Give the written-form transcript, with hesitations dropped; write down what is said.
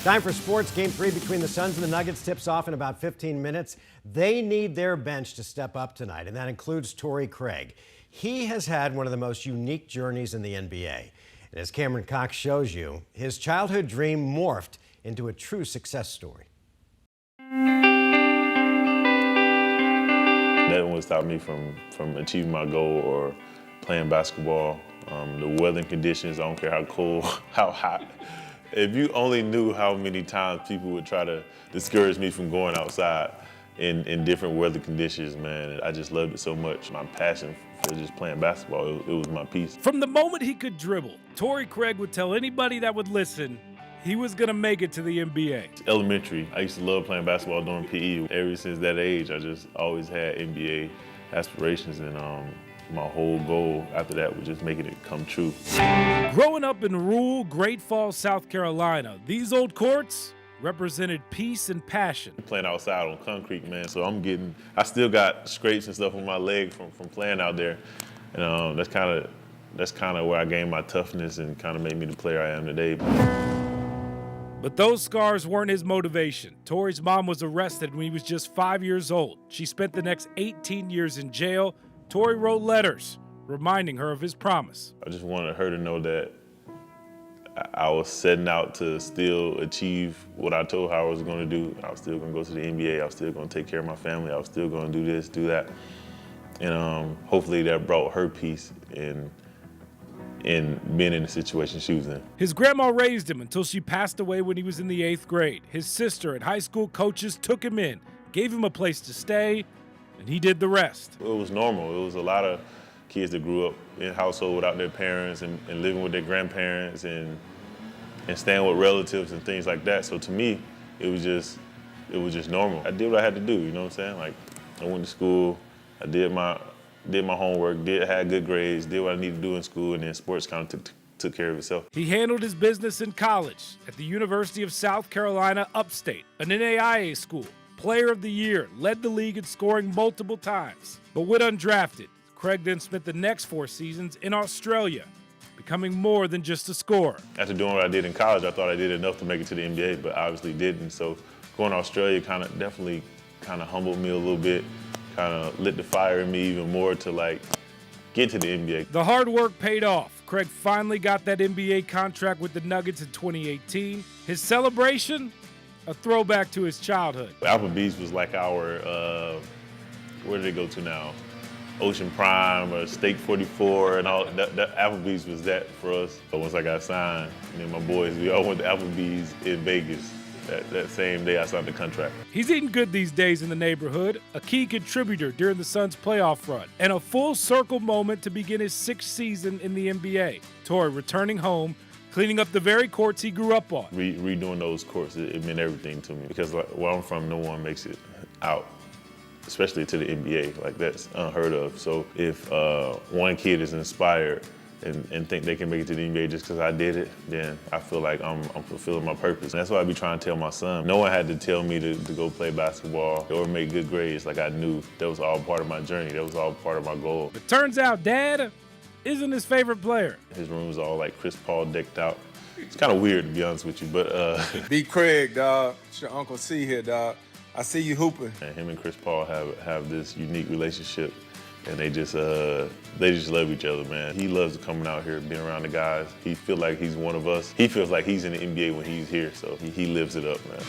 Time for sports. Game 3 between the Suns and the Nuggets tips off in about 15 minutes. They need their bench to step up tonight, and that includes Torrey Craig. He has had one of the most unique journeys in the NBA. And as Cameron Cox shows you, his childhood dream morphed into a true success story. Nothing would stop me from achieving my goal or playing basketball. The weather conditions, I don't care how cold, how hot. If you only knew how many times people would try to discourage me from going outside in different weather conditions, man. I just loved it so much. My passion for just playing basketball, it was my piece. From the moment he could dribble, Torrey Craig would tell anybody that would listen he was gonna make it to the NBA. Elementary, I used to love playing basketball during PE. Ever since that age, I just always had NBA aspirations, and my whole goal after that was just making it come true. Growing up in rural Great Falls, South Carolina, these old courts represented peace and passion. Playing outside on concrete, man, so I still got scrapes and stuff on my leg from playing out there. And that's kind of where I gained my toughness and kind of made me the player I am today. But those scars weren't his motivation. Torrey's mom was arrested when he was just 5 years old. She spent the next 18 years in jail. Torrey wrote letters reminding her of his promise. I just wanted her to know that I was setting out to still achieve what I told her I was going to do. I was still going to go to the NBA. I was still going to take care of my family. I was still going to do this, do that. And hopefully that brought her peace in being in the situation she was in. His grandma raised him until she passed away when he was in the 8th grade. His sister and high school coaches took him in, gave him a place to stay, and he did the rest. It was normal. It was a lot of kids that grew up in a household without their parents and living with their grandparents and staying with relatives and things like that. So to me, it was just normal. I did what I had to do, you know what I'm saying? Like, I went to school, I did my homework, had good grades, did what I needed to do in school, and then sports kind of took care of itself. He handled his business in college at the University of South Carolina Upstate, an NAIA school. Player of the Year, led the league in scoring multiple times. But went undrafted, Craig then spent the next 4 seasons in Australia, becoming more than just a scorer. After doing what I did in college, I thought I did enough to make it to the NBA, but obviously didn't. So going to Australia definitely humbled me a little bit, kind of lit the fire in me even more to get to the NBA. The hard work paid off. Craig finally got that NBA contract with the Nuggets in 2018. His celebration? A throwback to his childhood. Applebee's was like our, where did they go to now? Ocean Prime or Steak 44 and all. That Applebee's was that for us. But once I got signed, me and my boys, we all went to Applebee's in Vegas that same day I signed the contract. He's eating good these days in the neighborhood, a key contributor during the Suns' playoff run, and a full circle moment to begin his 6th season in the NBA. Torrey returning home, cleaning up the very courts he grew up on. Redoing those courts, it meant everything to me because where I'm from, no one makes it out, especially to the NBA. That's unheard of. So if one kid is inspired and think they can make it to the NBA just because I did it, then I feel like I'm fulfilling my purpose. And that's what I be trying to tell my son. No one had to tell me to go play basketball or make good grades. I knew that was all part of my journey. That was all part of my goal. It turns out Dad isn't his favorite player. His room was all Chris Paul decked out. It's kind of weird, to be honest with you, but B. Craig, dog. It's your Uncle C here, dog. I see you hooping. And him and Chris Paul have this unique relationship, and they just love each other, man. He loves coming out here, being around the guys. He feels like he's one of us. He feels like he's in the NBA when he's here, so he lives it up, man.